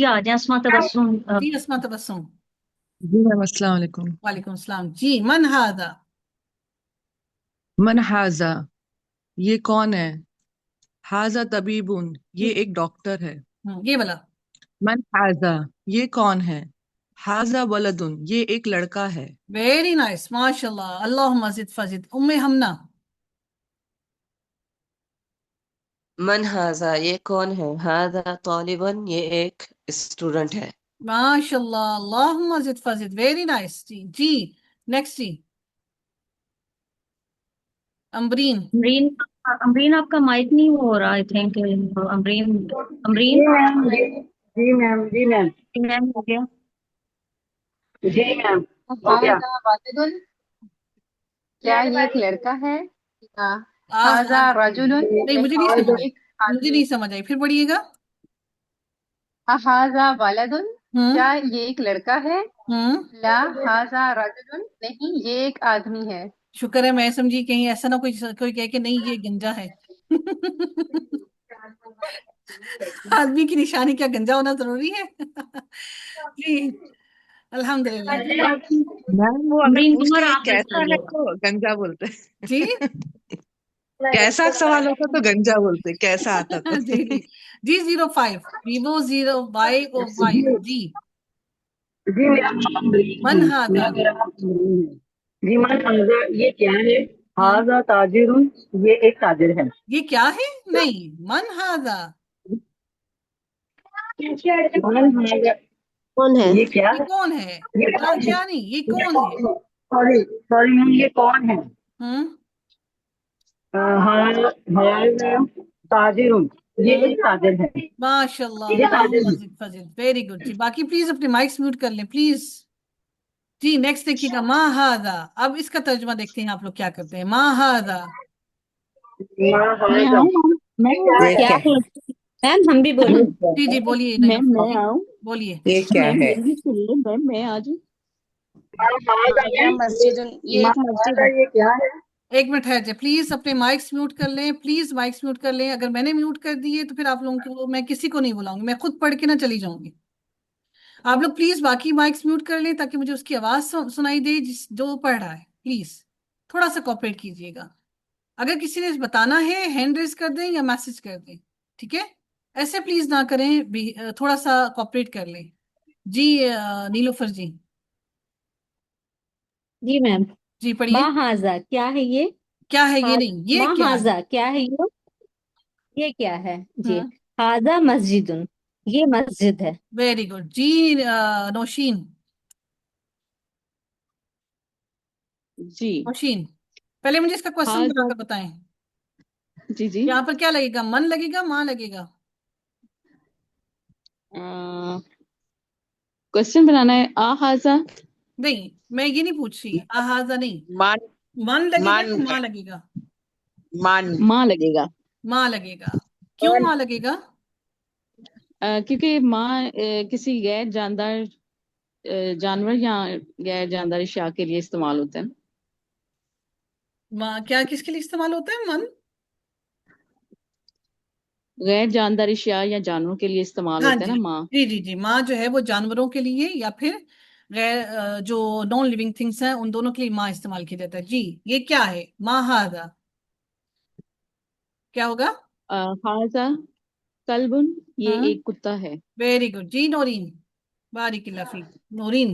आ जाए, अस्मा तबस्सुम। जी अस्मा तबस्सुम। जी मैम, अस्सलाम वालेकुम। वालेकुम सलाम जी। मन हादा, मन हाजा, ये कौन है? हाजा तबीबुन, ये एक डॉक्टर है। ये वाला। मन हाजा, ये कौन है? हाजा वलदुन, ये एक लड़का है। वेरी नाइस माशाल्लाह, अल्लाह मजिद फजिद। उम्मे हमना। मन हाजा, ये कौन है? हाजा तालिबन, ये एक स्टूडेंट है। माशाल्लाह, अल्लाह मजिद फजिद, वेरी नाइस जी जी। नेक्स्ट जी, अम्बरीन। अमरीन, अमरीन आपका माइक नहीं हो रहा, आई थिंक। अमरीन, जी अमरीन। मैम, जी मैम, जी मैम, मैम हो गया। जी मैम, हो गया। हाजा वालिदुन, क्या ये एक लड़का है? आज हाजा रजुलुन, नहीं, मुझे नहीं क्या समझ ये आई, एक मुझे आदमी? नहीं समझ आई, फिर पढ़िएगा। हाजा वालिदुन, हम्म क्या ये एक लड़का है? हम्म ला हाजा रजुलुन, नहीं ये एक आदमी है। शुक्र है मैं समझी, कहीं ऐसा ना कोई कोई कहे कि नहीं ये गंजा है। आदमी की निशानी क्या गंजा होना जरूरी है? जी अल्हम्दुलिल्लाह। मैम वो अगर अमरीन पूछ कुमार, ले आप कैसा है बताइए। तो गंजा बोलते जी हैं। कैसा सवाल होता तो गंजा बोलते, कैसा आता तो। जी जी जी। 05 Vivo 05 जी। जी मेरा नाम मन अमरीन है। हादा। मेरा नाम अमरीन है। जी मन हाजा, ये क्या है? हम्म हाजा ताजिरुन, ये एक ताजिर है। ये क्या है? नहीं, मन हादा, मन हाजा कौन है? ये क्या ये है? कौन है, ये क्या कौन है? क्या नहीं, ये ये कौन है। कौन है? सॉरी सॉरी मैम, ये कौन है? हम्म हाजा ताजिरुन, ये एक साजिद है। माशाल्लाह, ये अल्लाह साजिद है। मजीद फजील, वेरी गुड जी। बाकी प्लीज अपने माइक्स म्यूट कर लें प्लीज। जी नेक्स्ट देखिएगा, मा हादा। अब इसका तर्जुमा देखते हैं आप लोग क्या करते हैं। मा हादा। मैं आऊँ मैं ये क्या क्या है? मैम हम भी बोले। जी जी बोलिए मैम नीलूफर मैं जी, आऊँ? बोलिए। ये क्या मैम है? मेरी भी सुन लो मैम, मैं आ जाऊँ? हाजा मस्जिद, ये एक मस्जिद है। ये क्या है? एक मिनट है जी, प्लीज अपने माइक्स म्यूट कर लें, प्लीज माइक्स म्यूट कर लें। अगर मैंने म्यूट कर दिए तो फिर आप लोगों को मैं किसी को नहीं बुलाऊंगी, मैं खुद पढ़ के ना चली जाऊंगी। आप लोग प्लीज बाकी माइक्स म्यूट कर लें ताकि मुझे उसकी आवाज सुनाई दे जिस जो पढ़ रहा है। प्लीज थोड़ा सा कॉपरेट कीजिएगा। अगर किसी ने बताना है हैंड रेज कर दें या मैसेज कर दें, ठीक है? ऐसे प्लीज ना करें थोड़ा सा कॉपरेट कर लें। जी नीलोफर जी। जी मैम। जी मा पढ़िए। हाजा क्या है ये? क्या है ये हा, नहीं, ये मा क्या है? हाजा क्या है ये क्या है जी? हम्म। हाजा मस्जिदुन, ये मस्जिद है। वेरी गुड जी। नौशीन। जी। नौशीन, पहले मुझे इसका क्वेश्चन हाजा। बनाकर बताएं। जी जी। यहाँ पर क्या लगेगा, मन लगेगा, माँ लगेगा? क्वेश्चन बनाना है। आ हाजा। नहीं, मैं ये नहीं पूछ रही, आहाजा नहीं। मान मन लगेगा मान या माँ लगेगा? मान माँ लगेगा। माँ लगेगा। क्यों माँ लगेगा? क्योंकि माँ किसी गैर जानदार जानवर या गैर जानदार अशिया के लिए इस्तेमाल होता है। माँ क्या किसके लिए इस्तेमाल होता है, मन? गैर जानदार अशिया या जानवरों के लिए इस्तेमाल हाँ होता है जी ना माँ। जी जी जी, माँ जो है वो जानवरों के लिए या फिर गैर जो नॉन लिविंग थिंग्स हैं उन दोनों के लिए माँ इस्तेमाल किया जाता है जी। ये क्या है, माँ हादा क्या होगा? हाजा कल्बुन, ये हाँ, एक कुत्ता है। वेरी गुड जी नौरीन, बारिक फीक। नौरीन।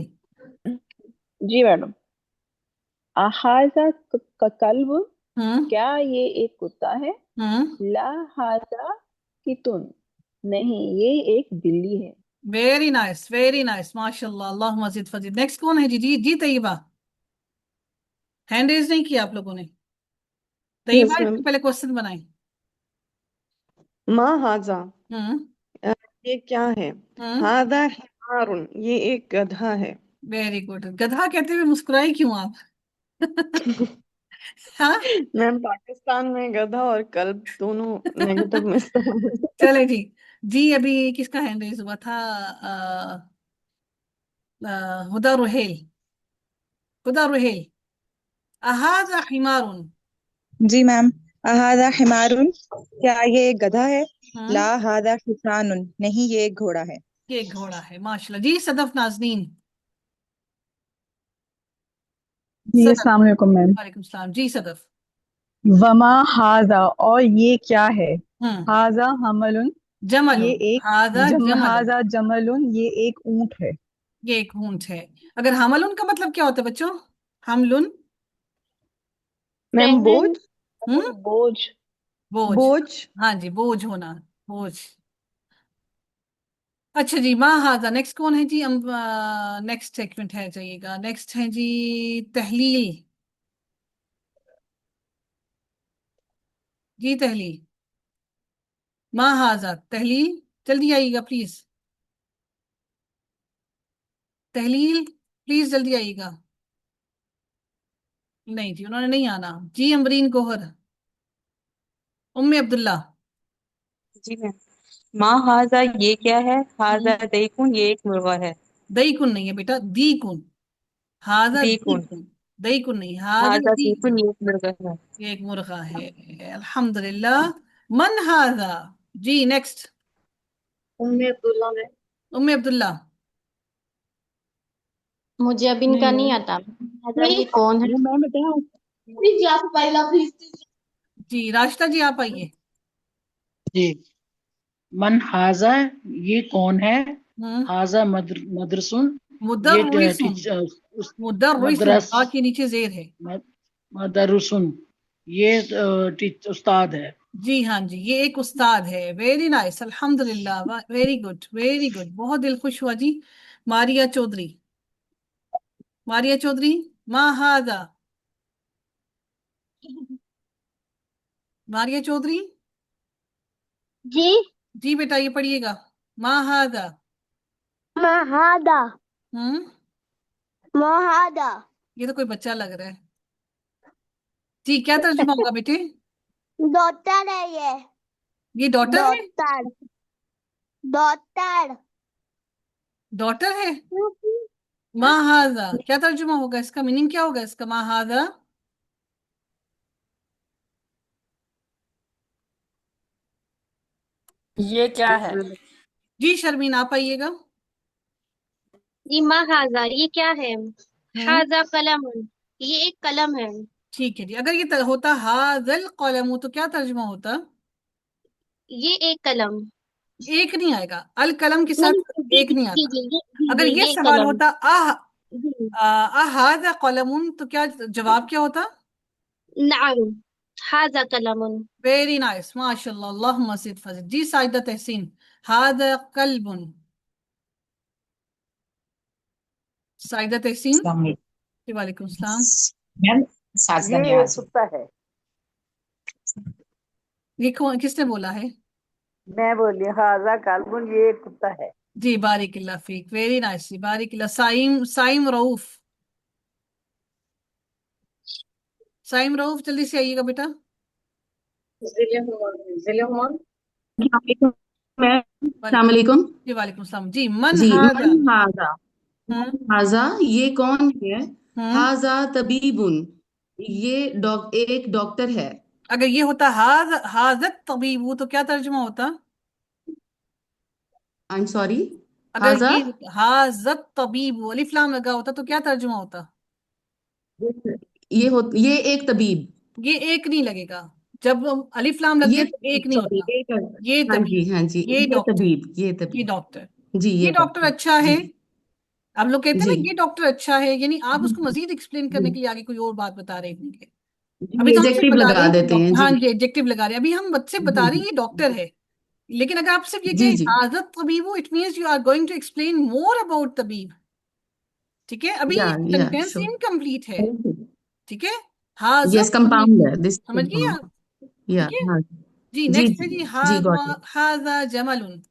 जी मैडम। हाजा कल्ब, हम्म क्या ये एक कुत्ता है? हम्म। ला हाजा कितुन, नहीं ये एक बिल्ली है। वेरी नाइस माशाल्लाह, अल्लाह मजीद फजीद। नेक्स्ट कौन है जी? जी जी तैयबा। हैंड रेज नहीं किया आप लोगों ने? Yes Tayyaba ma'am. इससे पहले क्वेश्चन बनाए। मा हाजा, हम्म ये क्या है? हम्म। हादा हिमारुन, ये एक गधा है। Very good. गधा कहते हुए मुस्कुराई क्यों आप? हाँ। मैम पाकिस्तान में गधा और कल्ब दोनों नेगेटिव में इस्तेमाल होते हैं। चले जी। जी अभी किसका हैंड रेज हुआ था? हुदा रुहेल। हुदा रुहेल, अहाजा हिमारुन। जी मैम। हादा हिमारुन, क्या ये एक गधा है? ला हम्म। हादा हिसानुन, नहीं ये एक घोड़ा है। ये एक घोड़ा है, माशाल्लाह जी। सदफ नाजनीन। जी सदफ। अस्सलाम वालेकुम मैम। वालेकुम सलाम जी सदफ। वमा हाजा, और ये क्या है? हम्म। हाजा हमलुन, ये जमलुन, एक हाजा जमलुन, हाजा जमलुन, ये एक ऊंट है। ये एक ऊंट है। अगर हमलुन का मतलब क्या होता है बच्चों? हमलुन। मैम बोझ। हम्म। बोझ। बोझ। बोझ। हाँ जी, बोझ होना, बोझ। अच्छा जी, माँ हाजा। नेक्स्ट कौन है जी? हम नेक्स्ट सेगमेंट है जाइएगा। नेक्स्ट है जी तहलील। जी तहलील। माँ हाजा तहलील, जल्दी आइएगा प्लीज। तहलील प्लीज जल्दी आइएगा। नहीं जी, उन्होंने नहीं आना जी। अमरीन गोहर। उम्मे अब्दुल्ला। जी मैम। माँ हाजा, ये क्या है? हम्म। हाजा देखूं, ये एक मुर्गा है। दई कुन नहीं है बेटा, दी कुन। हाजा दी देखूं। कुन, दई कुन नहीं, हाजा हाजा दी देखूं, कुन। ये एक मुर्गा है। ये एक मुर्गा है। अल्हम्दुलिल्लाह। मन हाजा। जी नेक्स्ट। उम्मे अब्दुल्ला में। उम्मे अब्दुल्ला। मुझे अब इनका नहीं नहीं मैम। आता। राजा ये कौन है? वो मैं बताऊं? प्लीज आप पहला प्लीज। जी राशिदा जी आप आइए। जी। मन हाजा, ये कौन है? हम्म। हाजा मदरसुन, ये मुदर्रिसुन। मुदर्रिसुन, मदरस आ के नीचे जेर है। मदरसुन, ये उस्ताद है। जी हाँ जी, ये एक उस्ताद है। वेरी नाइस, अल्हम्दुलिल्लाह, वेरी गुड वेरी गुड, बहुत दिल खुश हुआ जी। मारिया चौधरी। मारिया चौधरी। मा हादा। मारिया चौधरी। जी जी बेटा ये पढ़िएगा, मा हाजा। महादा हम्म महादा ये तो कोई बच्चा लग रहा है। जी क्या तर्जुमा होगा बेटे? डॉक्टर है ये डॉटर है? डॉक्टर डॉक्टर डॉटर है? मा हाजा क्या तर्जुमा होगा इसका? मीनिंग क्या होगा इसका मा हाजा? ये क्या है? जी शर्मीन आप आइएगा। जी माँ हाजा ये क्या है? हाजा कलम ये एक कलम है। ठीक है जी, अगर ये होता हाजल कलमु तो क्या तर्जुमा होता? ये एक कलम। एक नहीं आएगा, अल कलम के नहीं साथ जी एक नहीं जी आता। जी अगर ये ये सवाल कलम। होता जी हाजा कलमुन तो क्या जवाब क्या होता? नाम हाजा कलमुन। वेरी नाइस माशाल्लाह अल्लाहुम्मा सिद फजिल। जी साइदा तहसीन हाजा कल्बुन। साइदा तहसीन अस्सलाम जी वालेकुम सलाम। मैम साजिदा ये एक न्याज। कुत्ता है। ये कौन किसने बोला है? मैं बोली हाजा कालबुन, ये एक कुत्ता है। जी बारिकिल्लाह फीक, वेरी नाइस जी बारिकिल्लाह। साइम साइम रऊफ, साइम रऊफ जल्दी से आइएगा बेटा। मैम वालेकुम। अस्सलाम वालेकुम। जी वालेकुम सलाम। जी मन जी हाजा। मन हाजा। हम्म हाजा ये कौन है? हम्म हाजा तबीबुन ये एक डॉक्टर है। अगर ये होता हाजत तबीबू तो क्या तर्जुमा होता? I am sorry. अगर हाजा ये हाजत तबीबू अलिफ लाम लगा होता तो क्या तर्जुमा होता? ये एक तबीब। ये एक नहीं लगेगा, जब अलिफ लाम लग ये जाए तो एक नहीं सॉरी होता। एक। ये हाँ जी तबीब, हाँ जी ये ये डॉक्टर, तबीब ये ये तबीब। डॉक्टर, जी ये ये डॉक्टर डॉक्टर। अच्छा है। जी आप लोग कहते हैं जी ना ये डॉक्टर अच्छा है, यानी आप जी उसको मजीद एक्सप्लेन करने के लिए आगे कोई और बात बता रहे होंगे। अभी जी तो हम सिर्फ एडजेक्टिव बता रहे लगा हैं कि देते हैं हाँ जी। जी एडजेक्टिव लगा रहे हैं, अभी हम बच्चे बता जी रहे हैं ये डॉक्टर है। लेकिन अगर आप सिर्फ ये जी कहें जी हाजत तबीबु it means you are going to explain more about तबीब। ठीक है, अभी या सेंटेंस श्योर। इनकम्प्लीट है। ठीक है, हाजत यस कंपाउंड तबीबु, है दिस समझ गए कंपाउंड। आप? या ठीक है हाँ जी। जी नेक्स्ट है जी जी जी हाजा, गॉट इट। हाजा जमलुन।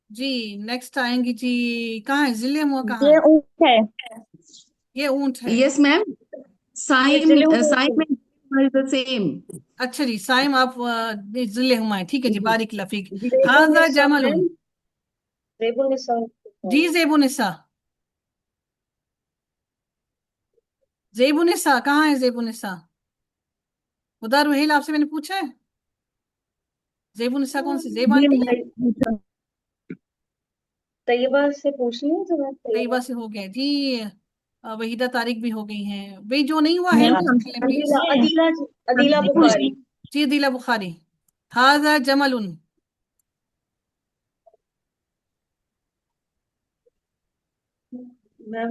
जी नेक्स्ट आएंगी जी, कहाँ है जिले मुआ कहाँ ये है? ऊँट है। ये ऊंट है। यस मैम ये साइम जिले ऊँट साइम है। Is the same. अच्छा जी साइम आप जिले हुआ है, ठीक है जी बारिक लफीक। ज़ेबुन हाजा निसा जमलुन। मैम। ज़ेबुन निसा। जी जेबुनिसा, जेबुनिसा कहाँ है जेबुनिसा? खुदा रुहेल आपसे मैंने पूछा है जेबुनिसा कौन सी, जेब ये आंटी है? तैयबा से पूछ ली जरा कई तैयबा। बार से हो गया जी। वहीदा तारिक भी हो गई हैं भाई, जो नहीं हुआ है मैम वो पूछ लें प्लीज। अदीला अदीला अदीला बुखारी। जी दिला बुखारी। हाजा जमलुन। मैम